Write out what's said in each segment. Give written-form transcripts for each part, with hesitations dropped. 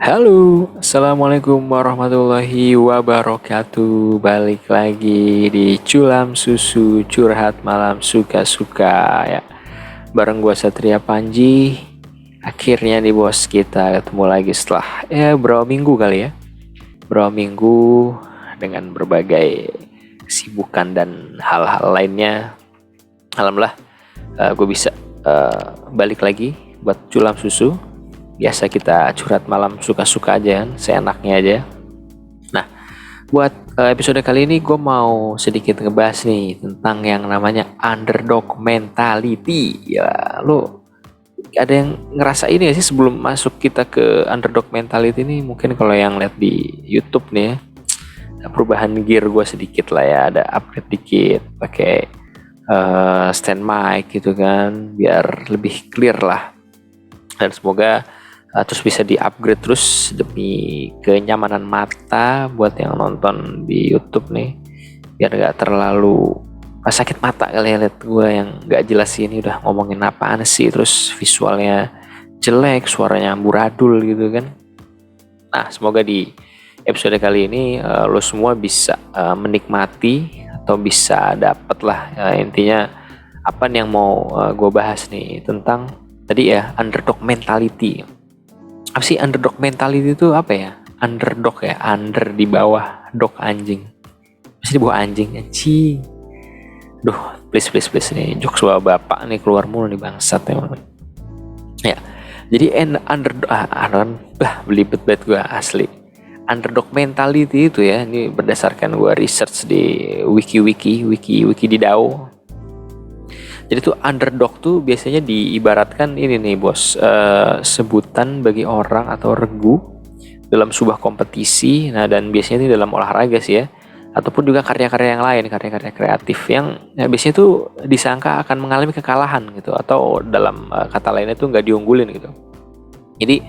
Halo, Assalamualaikum warahmatullahi wabarakatuh. Balik lagi di Culam Susu Curhat Malam Suka-Suka ya. Bareng gua Satria Panji. Akhirnya nih bos, kita ketemu lagi setelah berapa minggu kali ya. Berapa minggu dengan berbagai kesibukan dan hal-hal lainnya. Alhamdulillah gue bisa balik lagi buat Culam Susu. Biasa kita curhat malam suka-suka aja kan, seenaknya aja. Nah, buat episode kali ini gue mau sedikit ngebahas nih tentang yang namanya underdog mentality. Ya, lo ada yang ngerasa ini gak sih sebelum masuk kita ke underdog mentality ini? Mungkin kalau yang lihat di YouTube nih ya, perubahan gear gue sedikit lah ya, ada upgrade dikit pakai stand mic gitu kan, biar lebih clear lah. Dan semoga terus bisa di-upgrade terus demi kenyamanan mata buat yang nonton di YouTube nih, biar gak terlalu sakit mata kali ya lihat gue yang gak jelas ini udah ngomongin apaan sih, terus visualnya jelek, suaranya amburadul gitu kan. Nah, semoga di episode kali ini lo semua bisa menikmati atau bisa dapet lah intinya apa yang mau gue bahas nih tentang tadi ya, underdog mentality. Apa sih underdog mentality itu apa ya? Underdog ya, under di bawah, dog anjing. Masih di bawah anjing, anjing. Duh, please nih, jokes bapak nih keluar mulu nih bangsat emang. Ya, jadi belibet banget gue asli. Underdog mentality itu ya, ini berdasarkan gue research di wiki di DAO. Jadi tuh underdog tuh biasanya diibaratkan ini nih bos, sebutan bagi orang atau regu dalam sebuah kompetisi. Nah, dan biasanya ini dalam olahraga sih ya, ataupun juga karya-karya yang lain, karya-karya kreatif yang ya, biasanya tuh disangka akan mengalami kekalahan gitu, atau dalam kata lainnya tuh nggak diunggulin gitu. Jadi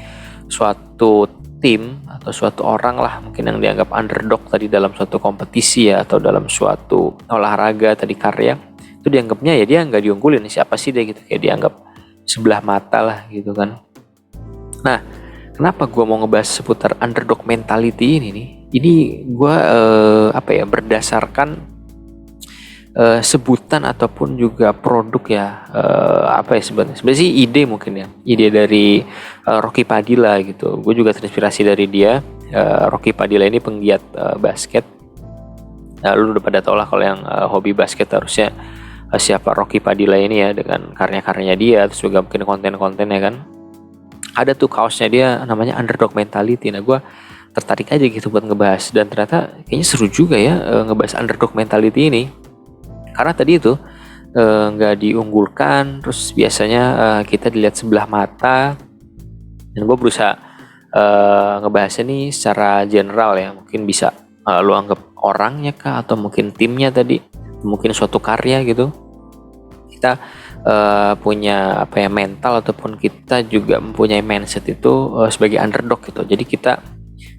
suatu tim atau suatu orang lah mungkin yang dianggap underdog tadi dalam suatu kompetisi ya, atau dalam suatu olahraga tadi karya, itu dianggapnya ya dia nggak diunggulin, siapa sih dia gitu, kayak dianggap sebelah mata lah gitu kan. Nah, kenapa gue mau ngebahas seputar underdog mentality ini nih? Ini gue berdasarkan sebutan ataupun juga produk ya, sebenarnya sih ide mungkin ya, ide dari Rocky Padilla gitu. Gue juga terinspirasi dari dia. Rocky Padilla ini penggiat basket. Nah, lu udah pada tau lah kalau yang hobi basket harusnya siapa Rocky Padilla ini ya, dengan karya-karyanya dia, terus juga mungkin konten-kontennya kan. Ada tuh kaosnya dia namanya underdog mentality. Nah, gue tertarik aja gitu buat ngebahas, dan ternyata kayaknya seru juga ya ngebahas underdog mentality ini, karena tadi itu nggak diunggulkan, terus biasanya kita dilihat sebelah mata. Dan gue berusaha ngebahasnya nih secara general ya, mungkin bisa lu anggap orangnya kah, atau mungkin timnya tadi, mungkin suatu karya gitu. Kita punya mental ataupun kita juga mempunyai mindset itu sebagai underdog gitu. Jadi kita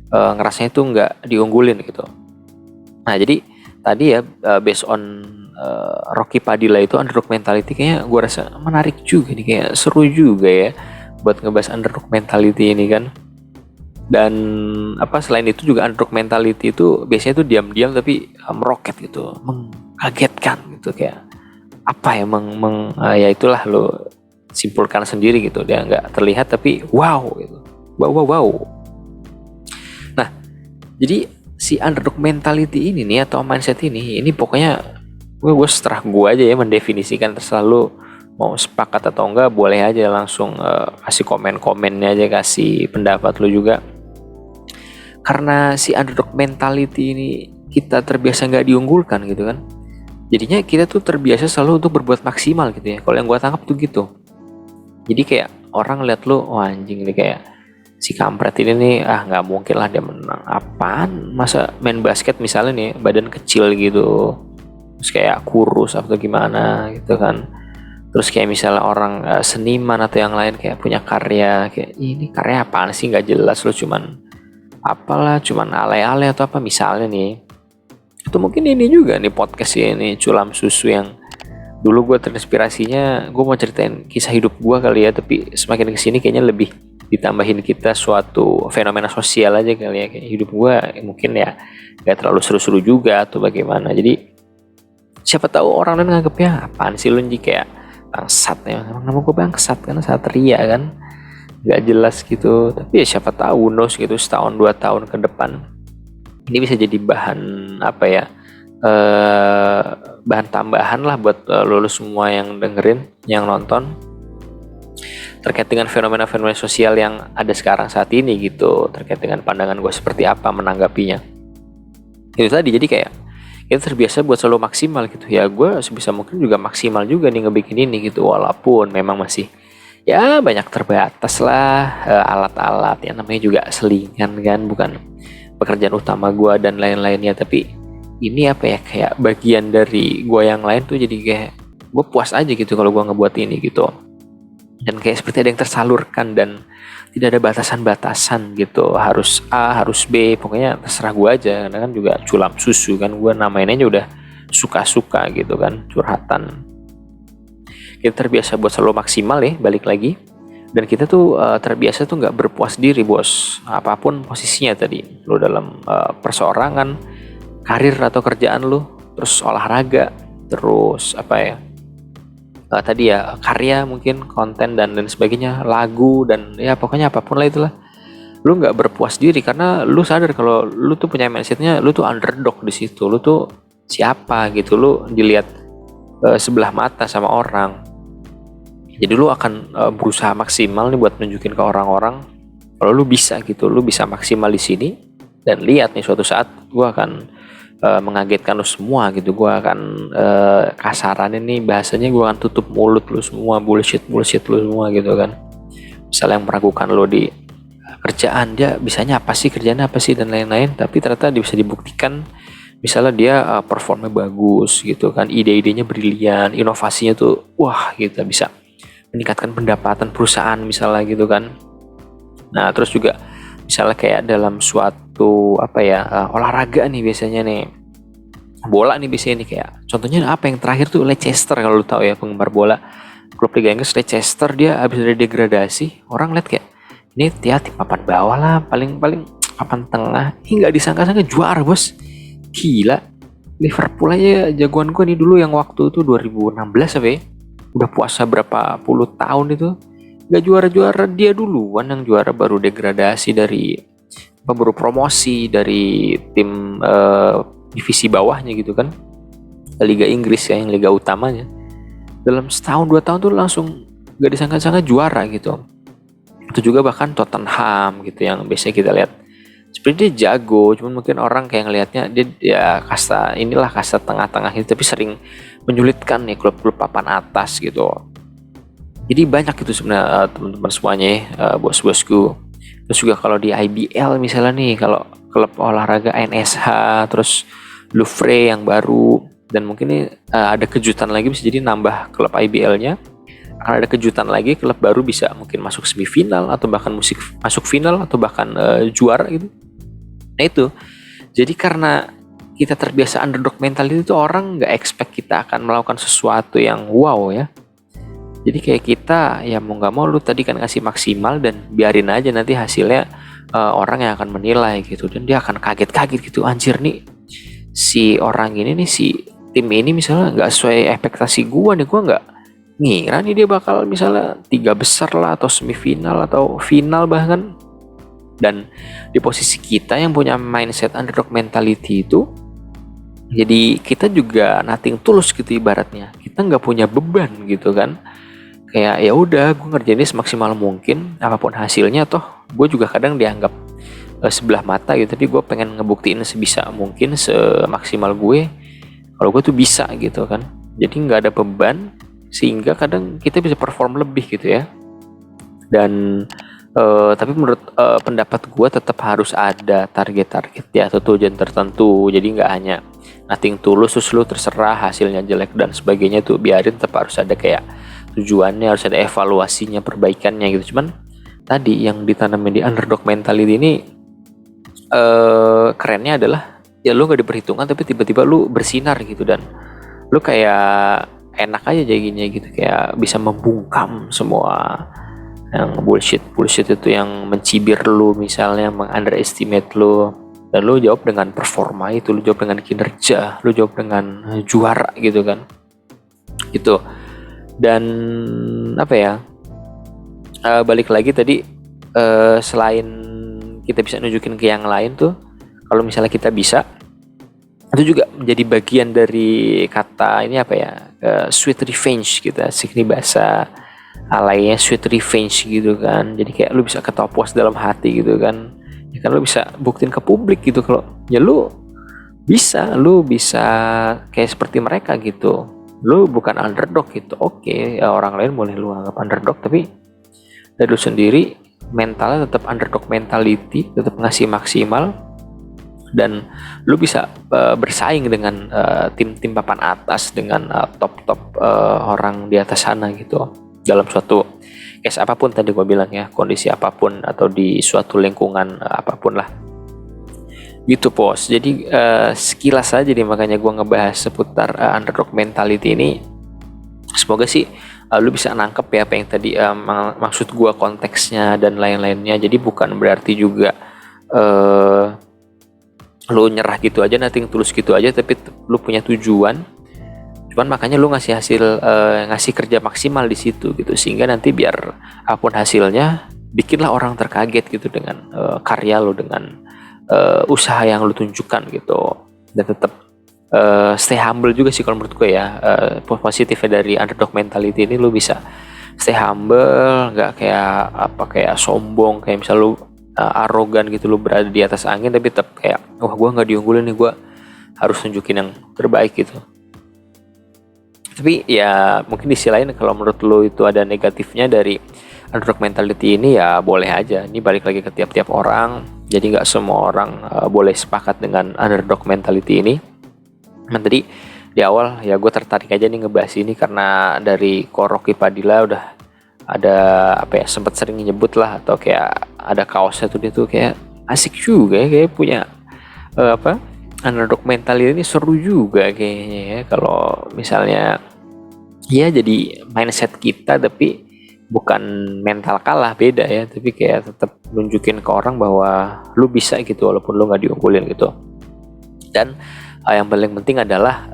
ngerasanya tuh nggak diunggulin gitu. Nah, jadi tadi ya based on Rocky Padilla itu underdog mentality, kayaknya gue rasa menarik juga nih, kayak seru juga ya buat ngebahas underdog mentality ini kan. Dan selain itu juga underdog mentality itu biasanya tuh diam-diam tapi meroket gitu, mengkagetkan gitu, kayak ya itulah lo simpulkan sendiri gitu, dia nggak terlihat tapi wow gitu, wow. Nah, jadi si underdog mentality ini nih atau mindset ini pokoknya gue seterah gue aja ya mendefinisikan, terserah lo mau sepakat atau enggak, boleh aja langsung kasih komen-komennya aja, kasih pendapat lo juga. Karena si underdog mentality ini kita terbiasa nggak diunggulkan gitu kan, jadinya kita tuh terbiasa selalu untuk berbuat maksimal gitu ya. Kalau yang gue tangkap tuh gitu. Jadi kayak orang lihat lo, oh anjing nih, kayak si kampret ini nih, nggak mungkin lah dia menang, apaan, masa main basket misalnya nih badan kecil gitu, terus kayak kurus atau gimana gitu kan. Terus kayak misalnya orang seniman atau yang lain kayak punya karya, kayak ini karya apaan sih, nggak jelas, lo cuman alay-alay atau apa misalnya nih. Itu mungkin ini juga nih podcast ini Culam Susu, yang dulu gue terinspirasinya, gue mau ceritain kisah hidup gue kali ya, tapi semakin kesini kayaknya lebih ditambahin kita suatu fenomena sosial aja kali ya, kayak hidup gue mungkin ya gak terlalu seru-seru juga atau bagaimana. Jadi siapa tahu orang lain nganggepnya apaan sih lu Ji, kayak bangsat ya. Emang nama gue bangsat karena Satria kan, gak jelas gitu. Tapi ya siapa tahu knows gitu, setahun 2 tahun ke depan ini bisa jadi bahan apa ya, bahan tambahan lah buat lo semua yang dengerin, yang nonton, terkait dengan fenomena-fenomena sosial yang ada sekarang saat ini gitu, terkait dengan pandangan gue seperti apa menanggapinya. Itu tadi, jadi kayak kita terbiasa buat selalu maksimal gitu ya. Gue sebisa mungkin juga maksimal juga nih ngebikin ini gitu, walaupun memang masih ya banyak terbatas lah alat-alat yang namanya juga selingan kan, bukan pekerjaan utama gue dan lain-lainnya. Tapi ini apa ya, kayak bagian dari gue yang lain tuh, jadi kayak gue puas aja gitu kalau gue ngebuat ini gitu. Dan kayak seperti ada yang tersalurkan dan tidak ada batasan-batasan gitu, harus A, harus B, pokoknya terserah gue aja. Karena kan juga culam susu kan, gue namain aja udah suka-suka gitu kan, curhatan. Kita terbiasa buat selalu maksimal ya, balik lagi. Dan kita tuh terbiasa tuh nggak berpuas diri bos, apapun posisinya tadi. Lo dalam perseorangan, karir atau kerjaan lo, terus olahraga, terus apa ya, tadi ya karya mungkin, konten dan lain sebagainya, lagu dan ya pokoknya apapun lah itulah. Lu nggak berpuas diri karena lu sadar kalau lu tuh punya mindsetnya lu tuh underdog di situ, lu tuh siapa gitu, lu dilihat sebelah mata sama orang. Jadi lu akan berusaha maksimal nih buat nunjukin ke orang-orang kalau lu bisa gitu, lu bisa maksimal di sini. Dan lihat nih suatu saat gua akan mengagetkan lu semua gitu. Gue akan kasaran ini bahasanya, gue akan tutup mulut lu semua, bullshit lu semua gitu kan. Misalnya yang meragukan lu di kerjaan, dia bisanya apa sih, kerjanya apa sih dan lain-lain, tapi ternyata bisa dibuktikan. Misalnya dia performnya bagus gitu kan, ide-idenya brilian, inovasinya tuh wah gitu, bisa meningkatkan pendapatan perusahaan misalnya gitu kan. Nah terus juga misalnya kayak dalam suatu apa ya, olahraga nih biasanya nih, bola nih biasanya nih, kayak contohnya apa yang terakhir tuh Leicester, kalau lu tahu ya penggemar bola, klub Liga Inggris Leicester, dia habis dari degradasi, orang lihat kayak ini dia tim papan bawah lah, paling papan tengah, ini nggak disangka-sangka juara bos, gila. Liverpool aja jagoan gue nih dulu yang waktu itu 2016 apa ya, udah puasa berapa puluh tahun itu gak juara-juara, dia duluan yang juara, baru degradasi dari baru promosi dari tim divisi bawahnya gitu kan, Liga Inggris ya, yang liga utamanya, dalam setahun 2 tahun tuh langsung gak disangka-sangka juara gitu. Itu juga bahkan Tottenham gitu, yang biasanya kita lihat seperti dia jago, cuman mungkin orang kayak ngelihatnya dia ya kasta inilah, kasta tengah-tengah gitu, tapi sering menyulitkan nih klub-klub papan atas gitu. Jadi banyak itu sebenarnya teman-teman semuanya ya, bos-bosku. Terus juga kalau di IBL misalnya nih, kalau klub olahraga NSH, terus Louvre yang baru, dan mungkin ini ada kejutan lagi, bisa jadi nambah klub IBL-nya. Akan ada kejutan lagi, klub baru bisa mungkin masuk semifinal atau bahkan masuk final atau bahkan juara gitu. Nah itu, jadi karena kita terbiasa underdog mentality itu, orang nggak expect kita akan melakukan sesuatu yang wow ya. Jadi kayak kita ya mau nggak mau lu tadi kan ngasih maksimal, dan biarin aja nanti hasilnya orang yang akan menilai gitu, dan dia akan kaget-kaget gitu, anjir nih si orang ini nih, si tim ini misalnya nggak sesuai ekspektasi gua nggak ngira nih dia bakal misalnya 3 besar lah, atau semifinal atau final bahkan. Dan di posisi kita yang punya mindset underdog mentality itu, jadi kita juga nothing tulus gitu ibaratnya, kita nggak punya beban gitu kan. Kayak ya udah, gue ngerjainnya semaksimal mungkin, apapun hasilnya, toh gue juga kadang dianggap sebelah mata gitu, tapi gue pengen ngebuktiin sebisa mungkin, semaksimal gue kalau gue tuh bisa gitu kan. Jadi nggak ada beban, sehingga kadang kita bisa perform lebih gitu ya. Dan tapi menurut pendapat gue tetap harus ada target-target ya, atau tujuan tertentu. Jadi nggak hanya nothing tulus terus lu terserah hasilnya jelek dan sebagainya tuh, biarin, tetap harus ada kayak tujuannya, harus ada evaluasinya, perbaikannya gitu. Cuman tadi yang ditanamin di underdog mentality ini kerennya adalah ya lu gak diperhitungkan, tapi tiba-tiba lu bersinar gitu, dan lu kayak enak aja jadinya gitu, kayak bisa membungkam semua yang bullshit itu yang mencibir lu, misalnya meng-underestimate lu, dan lu jawab dengan performa itu, lu jawab dengan kinerja, lu jawab dengan juara gitu kan. Gitu. Dan apa ya, balik lagi tadi, selain kita bisa nunjukin ke yang lain tuh, kalau misalnya kita bisa, itu juga menjadi bagian dari kata ini apa ya, sweet revenge gitu, asik nih bahasa alaynya, sweet revenge gitu kan. Jadi kayak lu bisa ketawa puas dalam hati gitu kan, ya kan, lu bisa buktiin ke publik gitu kalau ya lu bisa kayak seperti mereka gitu. Lu bukan underdog gitu, oke, ya orang lain boleh lu anggap underdog, tapi dari lu sendiri mentalnya tetap underdog mentality, tetap ngasih maksimal, dan lu bisa bersaing dengan tim-tim papan atas, dengan top-top orang di atas sana gitu, dalam suatu case apapun tadi gue bilang ya, kondisi apapun atau di suatu lingkungan apapun lah gitu Pos. Jadi sekilas aja nih, makanya gue ngebahas seputar underdog mentality ini. Semoga sih lu bisa nangkep ya apa yang tadi maksud gue, konteksnya dan lain-lainnya. Jadi bukan berarti juga lu nyerah gitu aja, nothing tulus gitu aja, tapi lu punya tujuan. Cuman makanya lu ngasih kerja maksimal di situ gitu, sehingga nanti biar apapun hasilnya, bikinlah orang terkaget gitu dengan karya lu, dengan usaha yang lu tunjukkan gitu. Dan tetap stay humble juga sih kalau menurut gue ya. Positifnya dari underdog mentality ini, lu bisa stay humble, nggak kayak sombong, kayak misal lu arogan gitu, lu berada di atas angin tapi tetap kayak, wah gue nggak diunggulin nih, gue harus tunjukin yang terbaik gitu. Tapi ya mungkin di sisi lain, kalau menurut lu itu ada negatifnya dari underdog mentality ini, ya boleh aja. Ini balik lagi ke tiap-tiap orang, jadi nggak semua orang boleh sepakat dengan underdog mentality ini. Nah tadi di awal ya gue tertarik aja nih ngebahas ini karena dari Ko Rocky Padilla udah ada apa ya, sempat sering nyebut lah, atau kayak ada kaosnya tuh, dia tuh kayak asik juga ya, kayak punya underdog mentality ini seru juga kayaknya ya, kalau misalnya ya jadi mindset kita, tapi bukan mental kalah, beda ya, tapi kayak tetap nunjukin ke orang bahwa lu bisa gitu walaupun lu nggak diunggulin gitu. Dan yang paling penting adalah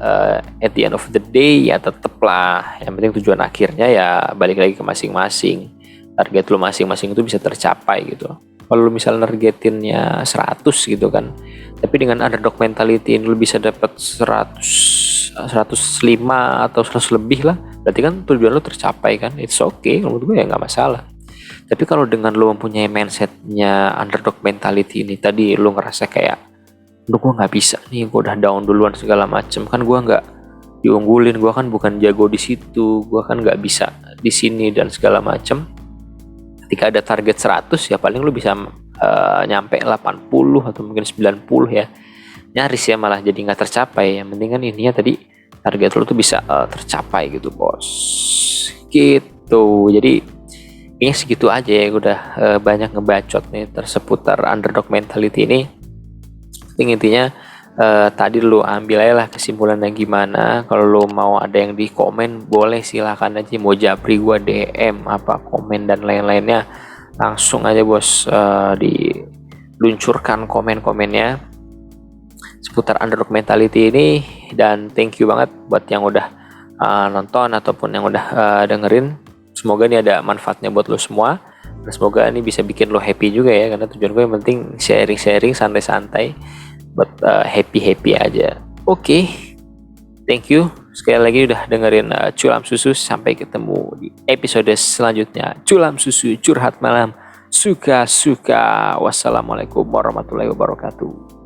at the end of the day ya tetep lah, yang penting tujuan akhirnya ya balik lagi ke masing-masing, target lu masing-masing itu bisa tercapai gitu. Kalau lu misalnya nargetinnya 100 gitu kan, tapi dengan underdog mentality ini lu bisa dapat 105 atau 100 lebih lah, berarti kan tujuan lu tercapai kan, it's okay, menurut gue ya nggak masalah. Tapi kalau dengan lu mempunyai mindsetnya underdog mentality ini tadi, lu ngerasa kayak, gue nggak bisa nih, gue udah down duluan segala macem, kan gue nggak diunggulin, gue kan bukan jago di situ, gue kan nggak bisa di sini dan segala macem. Ketika ada target 100 ya paling lu bisa nyampe 80 atau mungkin 90 ya, nyaris ya malah jadi nggak tercapai. Yang penting kan ininya tadi, target lu tuh bisa tercapai gitu Bos, gitu. Jadi kayaknya segitu aja ya, gue udah banyak ngebacot nih terseputar underdog mentality ini. Intinya tadi lu ambil aja lah kesimpulannya gimana. Kalau lu mau ada yang di komen, boleh silakan aja, mau japri gua DM apa komen dan lain-lainnya, langsung aja Bos, diluncurkan komen-komennya seputar underdog mentality ini. Dan thank you banget buat yang udah nonton ataupun yang udah dengerin. Semoga ini ada manfaatnya buat lo semua, dan semoga ini bisa bikin lo happy juga ya, karena tujuan gue yang penting sharing-sharing santai-santai buat happy-happy aja. Oke. Thank you sekali lagi udah dengerin Culam Susu. Sampai ketemu di episode selanjutnya. Culam Susu, curhat malam, suka-suka. Wassalamualaikum warahmatullahi wabarakatuh.